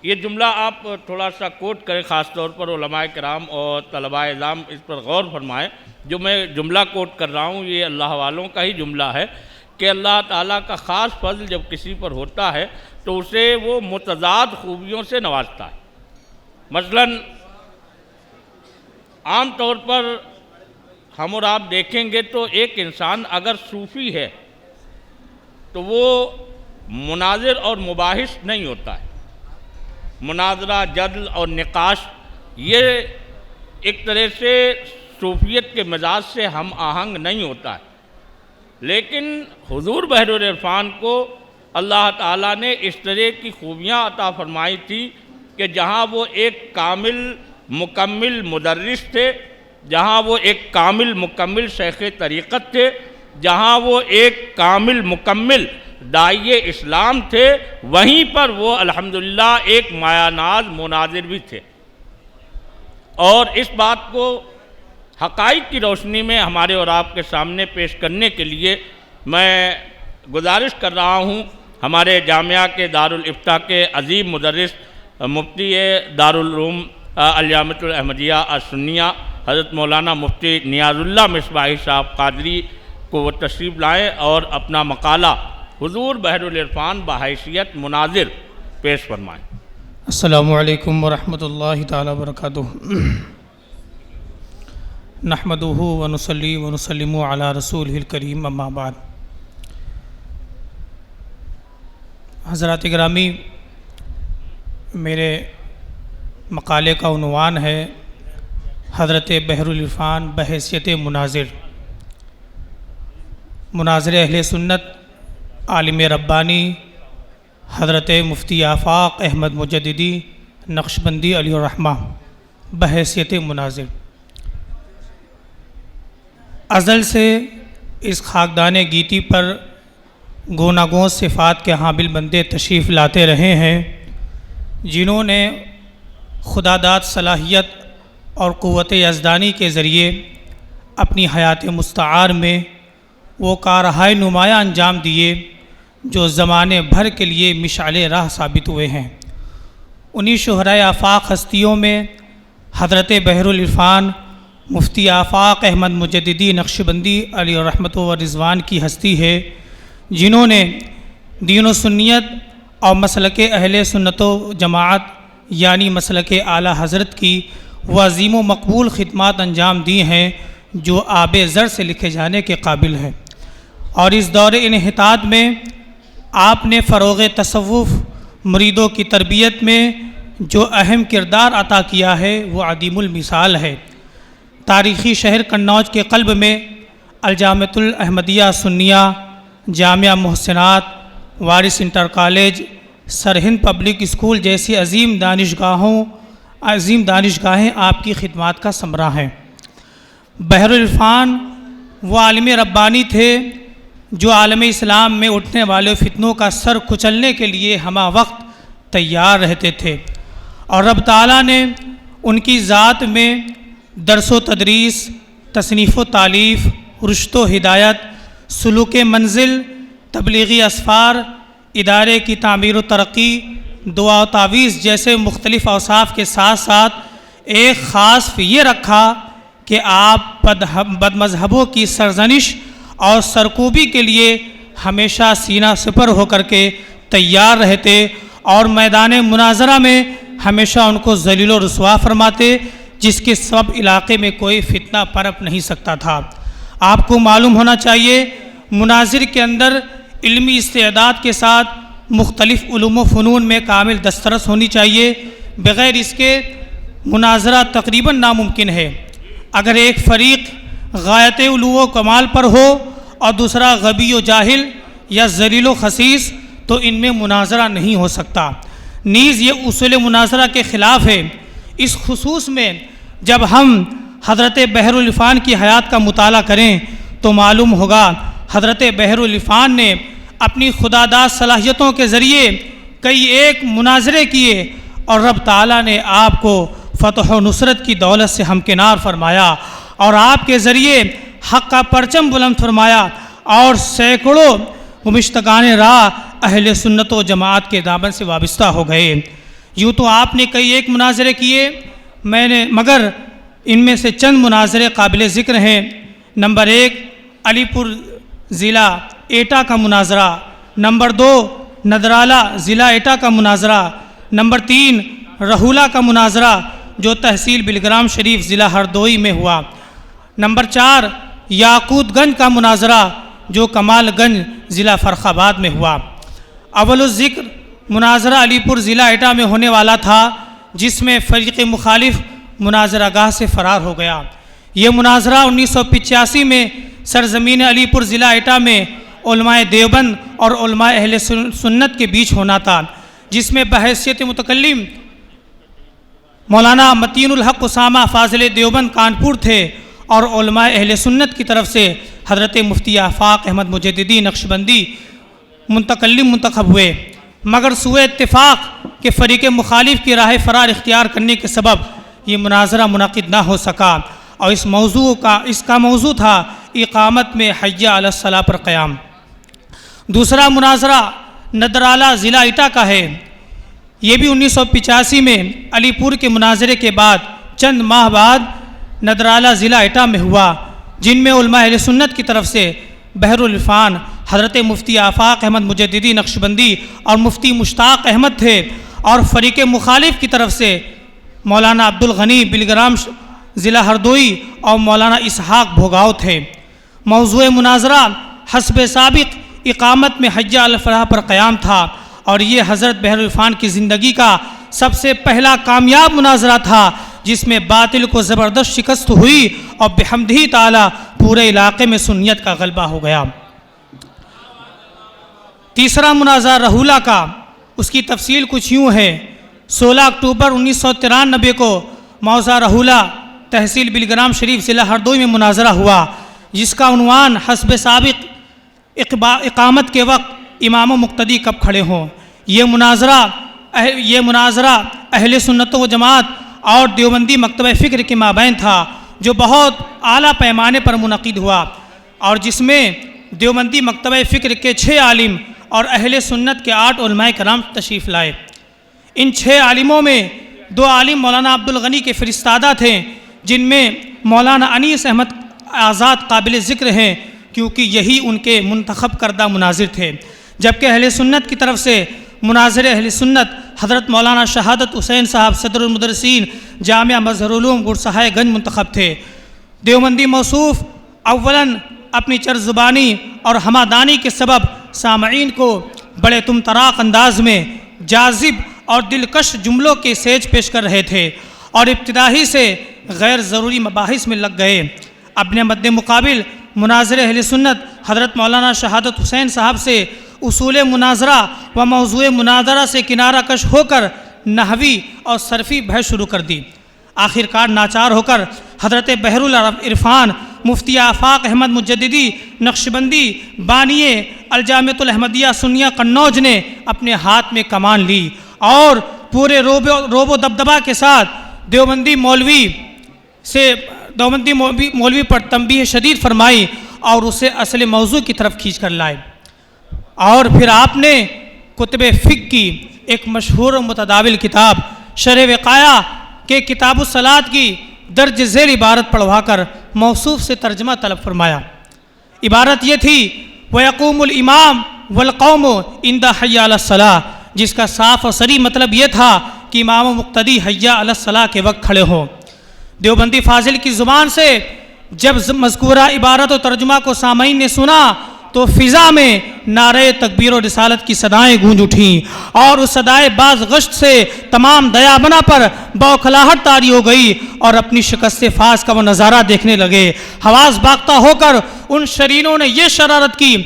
یہ جملہ آپ تھوڑا سا کوٹ کریں، خاص طور پر علماء کرام اور طلباء اعظام اس پر غور فرمائیں۔ جو میں جملہ کوٹ کر رہا ہوں یہ اللہ والوں کا ہی جملہ ہے کہ اللہ تعالیٰ کا خاص فضل جب کسی پر ہوتا ہے تو اسے وہ متضاد خوبیوں سے نوازتا ہے۔ مثلاً عام طور پر ہم اور آپ دیکھیں گے تو ایک انسان اگر صوفی ہے تو وہ مناظر اور مباحث نہیں ہوتا ہے۔ مناظرہ، جدل اور نقاش یہ ایک طرح سے صوفیت کے مزاج سے ہم آہنگ نہیں ہوتا ہے، لیکن حضور بحر العرفان کو اللہ تعالیٰ نے اس طرح کی خوبیاں عطا فرمائی تھی کہ جہاں وہ ایک کامل مکمل مدرس تھے، جہاں وہ ایک کامل مکمل شیخ طریقت تھے، جہاں وہ ایک کامل مکمل داعی اسلام تھے، وہیں پر وہ الحمدللہ ایک مایہ ناز مناظر بھی تھے۔ اور اس بات کو حقائق کی روشنی میں ہمارے اور آپ کے سامنے پیش کرنے کے لیے میں گزارش کر رہا ہوں ہمارے جامعہ کے دارالافتاء کے عظیم مدرس مفتی دارالعلوم الجامعۃ الاحمدیہ السنیہ حضرت مولانا مفتی نیاز اللہ مصباحی صاحب قادری کو وہ تشریف لائیں اور اپنا مقالہ حضور بحر العرفان بحیثیت مناظر پیش فرمائیں۔ السلام علیکم ورحمۃ اللہ تعالی وبرکاتہ۔ نحمدہ ونصلی ونسلم علی رسولہ الکریم، اما بعد۔ حضرات گرامی، میرے مقالے کا عنوان ہے حضرت بحر العرفان بحیثیت مناظر۔ مناظر اہل سنت عالم ربانی حضرت مفتی آفاق احمد مجددی نقشبندی علیہ الرحمہ بحیثیت مناظر۔ ازل سے اس خاکدان گیتی پر گوناگون صفات کے حامل بندے تشریف لاتے رہے ہیں، جنہوں نے خدا داد صلاحیت اور قوت یزدانی کے ذریعے اپنی حیات مستعار میں وہ کارہائے نمایاں انجام دیے جو زمانے بھر کے لیے مشعل راہ ثابت ہوئے ہیں۔ انہی شہرائے آفاق ہستیوں میں حضرت بحر العرفان مفتی آفاق احمد مجددی نقشبندی علیہ الرحمۃ و رضوان کی ہستی ہے، جنہوں نے دین و سنیت اور مسلک اہل سنت و جماعت یعنی مسلک اعلیٰ حضرت کی وہ عظیم و مقبول خدمات انجام دی ہیں جو آب زر سے لکھے جانے کے قابل ہیں۔ اور اس دور انحطاط میں آپ نے فروغ تصوف مریدوں کی تربیت میں جو اہم کردار عطا کیا ہے وہ عدیم المثال ہے۔ تاریخی شہر قنوج کے قلب میں الجامعۃ الاحمدیہ سنیہ، جامعہ محسنات، وارث inter college, Sirhind public school جیسی عظیم دانشگاہیں آپ کی خدمات کا ثمرہ ہیں۔ بحر العرفان وہ عالم ربانی تھے جو عالم اسلام میں اٹھنے والے فتنوں کا سر کچلنے کے لیے ہمہ وقت تیار رہتے تھے، اور رب تعالیٰ نے ان کی ذات میں درس و تدریس، تصنیف و تالیف، رشد و ہدایت، سلوک منزل، تبلیغی اسفار، ادارے کی تعمیر و ترقی، دعا و تعویذ جیسے مختلف اوصاف کے ساتھ ساتھ ایک خاص یہ رکھا کہ آپ بد مذہبوں کی سرزنش اور سرکوبی کے لیے ہمیشہ سینہ سپر ہو کر کے تیار رہتے اور میدان مناظرہ میں ہمیشہ ان کو ذلیل و رسوا فرماتے، جس کے سبب علاقے میں کوئی فتنہ پنپ نہیں سکتا تھا۔ آپ کو معلوم ہونا چاہیے مناظر کے اندر علمی استعداد کے ساتھ مختلف علوم و فنون میں کامل دسترس ہونی چاہیے، بغیر اس کے مناظرہ تقریباً ناممکن ہے۔ اگر ایک فریق غایت علو و کمال پر ہو اور دوسرا غبی و جاہل یا ذلیل و خسیس تو ان میں مناظرہ نہیں ہو سکتا۔ نیز یہ اصول مناظرہ کے خلاف ہے۔ اس خصوص میں جب ہم حضرت بحر العرفان کی حیات کا مطالعہ کریں تو معلوم ہوگا حضرت بحر العرفان نے اپنی خداداد صلاحیتوں کے ذریعے کئی ایک مناظرے کیے اور رب تعالیٰ نے آپ کو فتح و نصرت کی دولت سے ہمکنار فرمایا اور آپ کے ذریعے حق کا پرچم بلند فرمایا، اور سینکڑوں مشتاقان راہ اہل سنت و جماعت کے دامن سے وابستہ ہو گئے۔ یوں تو آپ نے کئی ایک مناظرے کیے، مگر ان میں سے چند مناظرے قابل ذکر ہیں۔ نمبر 1 علی پور ضلع ایٹا کا مناظرہ، نمبر 2 ندرالہ ضلع ایٹا کا مناظرہ، نمبر 3 رہولہ کا مناظرہ جو تحصیل بلگرام شریف ضلع ہردوئی میں ہوا، نمبر 4 یاقوت گنج کا مناظرہ جو کمال گنج ضلع فرخ آباد میں ہوا۔ اول الذکر مناظرہ علی پور ضلع ایٹا میں ہونے والا تھا، جس میں فریق مخالف مناظرہ گاہ سے فرار ہو گیا۔ یہ مناظرہ 1985 میں سرزمین علی پور ضلع ایٹا میں علماء دیوبند اور علماء اہل سنت کے بیچ ہونا تھا، جس میں بحیثیت متکلم مولانا متین الحق اسامہ فاضل دیوبند کانپور تھے، اور علماء اہل سنت کی طرف سے حضرت مفتی آفاق احمد مجددی نقشبندی متکلم منتخب ہوئے، مگر سوء اتفاق کہ فریق مخالف کی راہ فرار اختیار کرنے کے سبب یہ مناظرہ منعقد نہ ہو سکا، اور اس کا موضوع تھا اقامت میں حی علی الصلاۃ پر قیام۔ دوسرا مناظرہ ندرالہ ضلع ایٹا کا ہے۔ یہ بھی 1985 میں علی پور کے مناظرے کے بعد چند ماہ بعد ندرالہ ضلع ایٹا میں ہوا، جن میں علماء اہل سنت کی طرف سے بحر العرفان حضرت مفتی آفاق احمد مجددی نقشبندی اور مفتی مشتاق احمد تھے، اور فریق مخالف کی طرف سے مولانا عبدالغنی بلگرام ضلع ہردوئی اور مولانا اسحاق بھوگاؤ تھے۔ موضوع مناظرہ حسب سابق اقامت میں حی علی الفلاح پر قیام تھا، اور یہ حضرت بحر العرفان کی زندگی کا سب سے پہلا کامیاب مناظرہ تھا، جس میں باطل کو زبردست شکست ہوئی اور بحمدہ تعالی پورے علاقے میں سنیت کا غلبہ ہو گیا۔ تیسرا مناظرہ رہولہ کا، اس کی تفصیل کچھ یوں ہے۔ 16 اکتوبر 1993 کو موضع رہولہ تحصیل بلگرام شریف ضلع ہردوئی میں مناظرہ ہوا، جس کا عنوان حسب سابق اقامت کے وقت امام و مقتدی کب کھڑے ہوں۔ یہ مناظرہ اہل سنت و جماعت اور دیوبندی مکتبہ فکر کے مابین تھا، جو بہت اعلیٰ پیمانے پر منعقد ہوا، اور جس میں دیوبندی مکتبہ فکر کے 6 عالم اور اہل سنت کے 8 علماء کرام تشریف لائے۔ ان 6 عالموں میں 2 عالم مولانا عبدالغنی کے فرستادہ تھے، جن میں مولانا انیس احمد آزاد قابل ذکر ہیں، کیونکہ یہی ان کے منتخب کردہ مناظر تھے، جبکہ اہل سنت کی طرف سے مناظر اہل سنت حضرت مولانا شہادت حسین صاحب صدر المدرسین جامعہ مظہر العلوم گرسہائے گنج منتخب تھے۔ دیوبندی موصوف اولاً اپنی چر زبانی اور ہمادانی کے سبب سامعین کو بڑے طراق انداز میں جاذب اور دلکش جملوں کے سیج پیش کر رہے تھے، اور ابتدائی سے غیر ضروری مباحث میں لگ گئے۔ اپنے مد مقابل مناظر اہل سنت حضرت مولانا شہادت حسین صاحب سے اصول مناظرہ و موضوع مناظرہ سے کنارہ کش ہو کر نحوی اور صرفی بحث شروع کر دی۔ آخرکار ناچار ہو کر حضرت بحر العرفان مفتی آفاق احمد مجددی نقشبندی بانی الجامعۃ الاحمدیہ سنیہ قنوج نے اپنے ہاتھ میں کمان لی، اور پورے روب و دبدبہ کے ساتھ دیوبندی مولوی پر تنبیہ شدید فرمائی، اور اسے اصل موضوع کی طرف کھینچ کر لائے۔ اور پھر آپ نے کتب فقہ کی ایک مشہور و متداول کتاب شرح وقایہ کے کتاب الصلاۃ کی درج ذیل عبارت پڑھوا کر موصوف سے ترجمہ طلب فرمایا۔ عبارت یہ تھی وَيَقُومُ الْإِمَامُ وَالْقَوْمُ عِنْدَ حَيَّ عَلَى الصَّلَاةِ، جس کا صاف اور صریح مطلب یہ تھا کہ امام و مقتدی حی علی الصلاۃ کے وقت کھڑے ہوں۔ دیوبندی فاضل کی زبان سے جب مذکورہ عبارت و ترجمہ کو سامعین نے سنا تو فضا میں نعرہ تکبیر و رسالت کی صدائیں گونج اٹھیں، اور اس صدائے باز گشت سے تمام دیابنا پر بوکھلاہٹ طاری ہو گئی، اور اپنی شکست فاز کا وہ نظارہ دیکھنے لگے۔ حواس باختہ ہو کر ان شرینوں نے یہ شرارت کی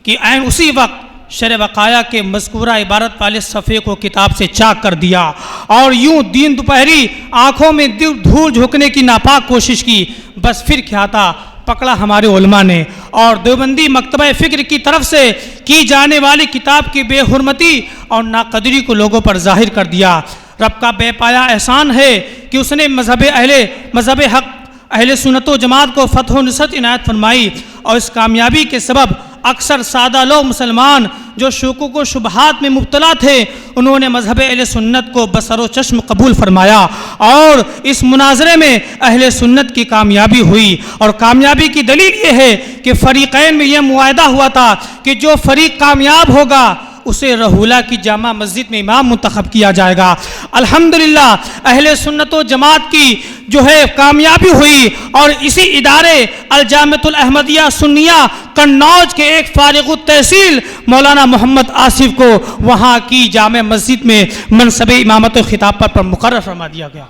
کہ عین اسی وقت شرح وقایہ کے مذکورہ عبارت والے صفحے کو کتاب سے چاک کر دیا، اور یوں دین دوپہری آنکھوں میں دھول جھونکنے کی ناپاک کوشش کی۔ بس پھر کیا تھا، پکڑا ہمارے علماء نے، اور دیوبندی مکتبہ فکر کی طرف سے کی جانے والی کتاب کی بے حرمتی اور ناقدری کو لوگوں پر ظاہر کر دیا۔ رب کا بے پایا احسان ہے کہ اس نے مذہب حق اہل سنت و جماعت کو فتح و نصرت عنایت فرمائی، اور اس کامیابی کے سبب اکثر سادہ لوگ مسلمان جو شکوک و شبہات میں مبتلا تھے انہوں نے مذہب اہل سنت کو بصر و چشم قبول فرمایا، اور اس مناظرے میں اہل سنت کی کامیابی ہوئی۔ اور کامیابی کی دلیل یہ ہے کہ فریقین میں یہ معاہدہ ہوا تھا کہ جو فریق کامیاب ہوگا اسے رہولہ کی جامع مسجد میں امام منتخب کیا جائے گا۔ الحمدللہ اہل سنت و جماعت کی جو ہے کامیابی ہوئی، اور اسی ادارے الجامعۃ الاحمدیہ سنیہ قنوج کے ایک فارغ التحصیل مولانا محمد آصف کو وہاں کی جامع مسجد میں منصب امامت و خطابت پر مقرر فرما دیا گیا۔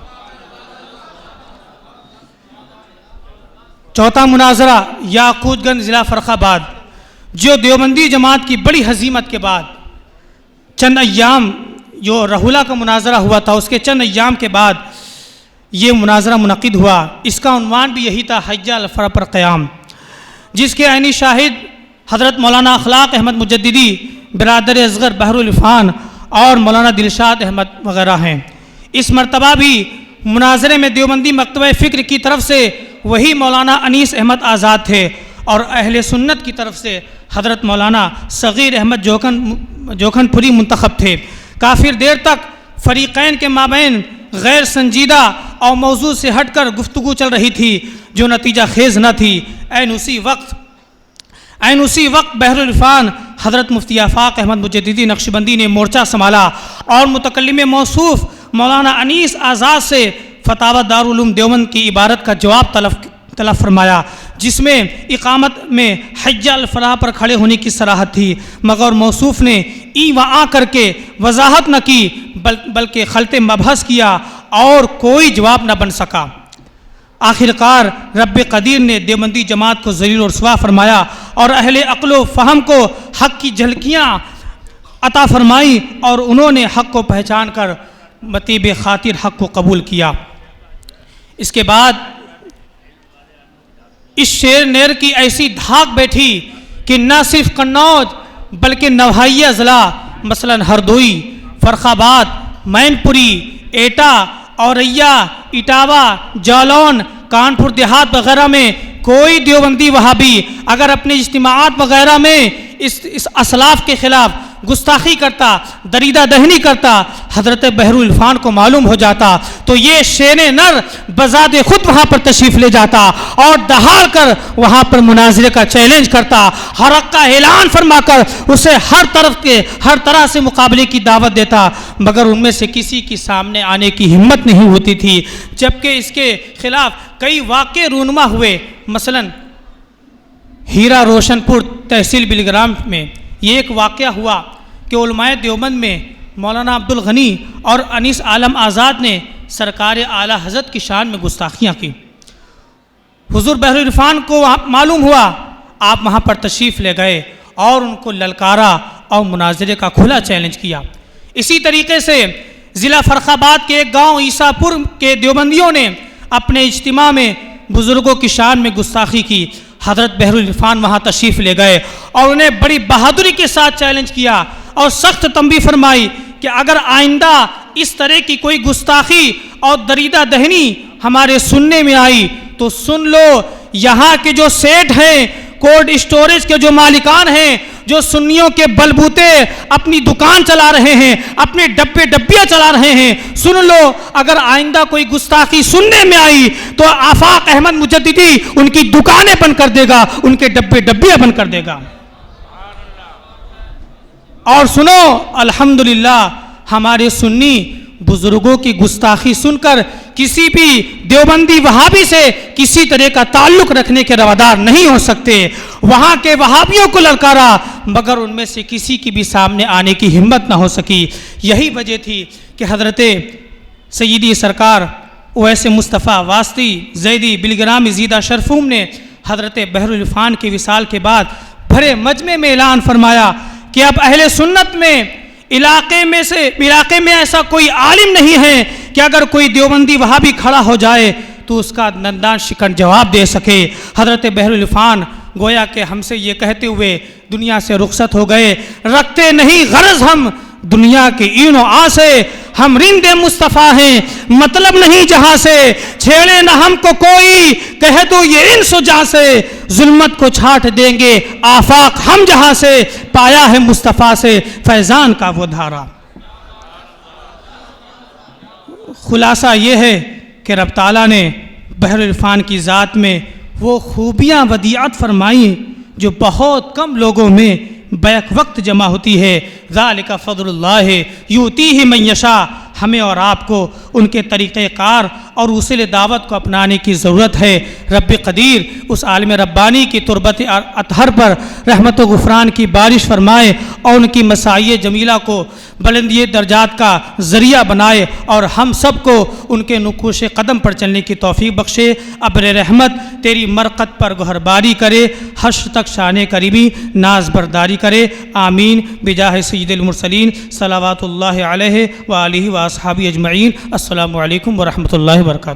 چوتھا مناظرہ یاقوت گنج ضلع فرخ آباد، جو دیوبندی جماعت کی بڑی ہزیمت کے بعد چند ایام، جو رہولہ کا مناظرہ ہوا تھا اس کے چند ایام کے بعد یہ مناظرہ منعقد ہوا۔ اس کا عنوان بھی یہی تھا، حجہ الفرح پر قیام، جس کے عینی شاہد حضرت مولانا اخلاق احمد مجددی برادر اصغر بحر العرفان اور مولانا دلشاد احمد وغیرہ ہیں۔ اس مرتبہ بھی مناظرے میں دیوبندی مکتبہ فکر کی طرف سے وہی مولانا انیس احمد آزاد تھے، اور اہل سنت کی طرف سے حضرت مولانا صغیر احمد جوکھن پوری منتخب تھے۔ کافی دیر تک فریقین کے مابین غیر سنجیدہ اور موضوع سے ہٹ کر گفتگو چل رہی تھی جو نتیجہ خیز نہ تھی۔ عین اسی وقت بحر العرفان حضرت مفتی آفاق احمد مجددی نقشبندی نے مورچہ سنبھالا اور متکلم موصوف مولانا انیس آزاد سے فتاوی دارالعلوم دیوبند کی عبارت کا جواب طلب فرمایا، جس میں اقامت میں حجہ الفلاح پر کھڑے ہونے کی صراحت تھی، مگر موصوف نے ای و آ کر کے وضاحت نہ کی بلکہ خلط مبحث کیا اور کوئی جواب نہ بن سکا۔ آخرکار رب قدیر نے دیوبندی جماعت کو ذلیل و رسوا فرمایا اور اہل عقل و فہم کو حق کی جھلکیاں عطا فرمائی، اور انہوں نے حق کو پہچان کر مطیب خاطر حق کو قبول کیا۔ اس کے بعد اس شیر نیر کی ایسی دھاک بیٹھی کہ نہ صرف قنوج بلکہ نوحیہ اضلاع مثلا ہردوئی، فرخ آباد، مین پوری، ایٹا، اوریا، اٹاوا، جالون، کانپور دیہات وغیرہ میں کوئی دیوبندی وہابی اگر اپنے اجتماعات وغیرہ میں اس اسلاف کے خلاف گستاخی کرتا، دریدہ دہنی کرتا، حضرت بحر العرفان کو معلوم ہو جاتا تو یہ شین نر بذات خود وہاں پر تشریف لے جاتا اور دہاڑ کر وہاں پر مناظرے کا چیلنج کرتا، حق کا اعلان فرما کر اسے ہر طرح سے مقابلے کی دعوت دیتا، مگر ان میں سے کسی کی سامنے آنے کی ہمت نہیں ہوتی تھی۔ جبکہ اس کے خلاف کئی واقع رونما ہوئے، مثلا ہیرا روشن پور تحصیل بلگرام میں یہ ایک واقعہ ہوا کہ علماء دیوبند میں مولانا عبدالغنی اور انیس عالم آزاد نے سرکار اعلیٰ حضرت کی شان میں گستاخیاں کی۔ حضور بحر العرفان کو معلوم ہوا، آپ وہاں پر تشریف لے گئے اور ان کو للکارا اور مناظرے کا کھلا چیلنج کیا۔ اسی طریقے سے ضلع فرخ آباد کے ایک گاؤں عیسیٰ پور کے دیوبندیوں نے اپنے اجتماع میں بزرگوں کی شان میں گستاخی کی۔ حضرت بحر العرفان وہاں تشریف لے گئے اور انہیں بڑی بہادری کے ساتھ چیلنج کیا اور سخت تنبیہ فرمائی کہ اگر آئندہ اس طرح کی کوئی گستاخی اور دریدہ دہنی ہمارے سننے میں آئی تو سن لو، یہاں کے جو سیٹ ہیں، کولڈ اسٹوریج کے جو مالکان ہیں، جو سنیوں کے بلبوتے اپنی دکان چلا رہے ہیں، اپنے ڈبیاں چلا رہے ہیں، سن لو اگر آئندہ کوئی گستاخی سننے میں آئی تو آفاق احمد مجددی ان کی دکانیں بند کر دے گا، ان کے ڈبیاں بند کر دے گا۔ اور سنو، الحمدللہ ہمارے سنی بزرگوں کی گستاخی سن کر کسی بھی دیوبندی وہابی سے کسی طرح کا تعلق رکھنے کے روادار نہیں ہو سکتے۔ وہاں کے وہابیوں کو للکارا مگر ان میں سے کسی کی بھی سامنے آنے کی ہمت نہ ہو سکی۔ یہی وجہ تھی کہ حضرت سیدی سرکار اویس مصطفیٰ واسطی زیدی بلگرامی زیدہ شرفوم نے حضرت بحر العرفان کے وصال کے بعد بھرے مجمع میں اعلان فرمایا کہ اب اہل سنت میں علاقے میں ایسا کوئی عالم نہیں ہے کہ اگر کوئی دیوبندی وہابی کھڑا ہو جائے تو اس کا دندان شکن جواب دے سکے۔ حضرت بحر العرفان گویا کہ ہم سے یہ کہتے ہوئے دنیا سے رخصت ہو گئے، رکھتے نہیں غرض ہم دنیا کے این و آ سے، ہم رند مصطفیٰ ہیں مطلب نہیں جہاں سے، چھیڑے نہ ہم کو کوئی کہہ دو یہ انس و جہاں سے، ظلمت کو چھاٹ دیں گے آفاق ہم جہاں سے، پایا ہے مصطفیٰ سے فیضان کا وہ دھارا۔ خلاصہ یہ ہے کہ رب تعالیٰ نے بحر عرفان کی ذات میں وہ خوبیاں ودیعت فرمائیں جو بہت کم لوگوں میں بیک وقت جمع ہوتی ہے۔ ذالک فضل اللہ یؤتیہ من یشاء، ہمیں اور آپ کو ان کے طریقہ کار اور اصول دعوت کو اپنانے کی ضرورت ہے۔ رب قدیر اس عالم ربانی کی تربت اطہر پر رحمت و غفران کی بارش فرمائے اور ان کی مساعی جمیلہ کو بلندی درجات کا ذریعہ بنائے اور ہم سب کو ان کے نقوش قدم پر چلنے کی توفیق بخشے۔ ابر رحمت تیری مرقد پر گہرباری کرے، حشر تک شان قریبی ناز برداری کرے، آمین بجاہ سید المرسلین صلوات اللہ علیہ وآلہ واصحابہ اجمعین۔ السلام علیکم ورحمۃ اللہ وبرکاتہ۔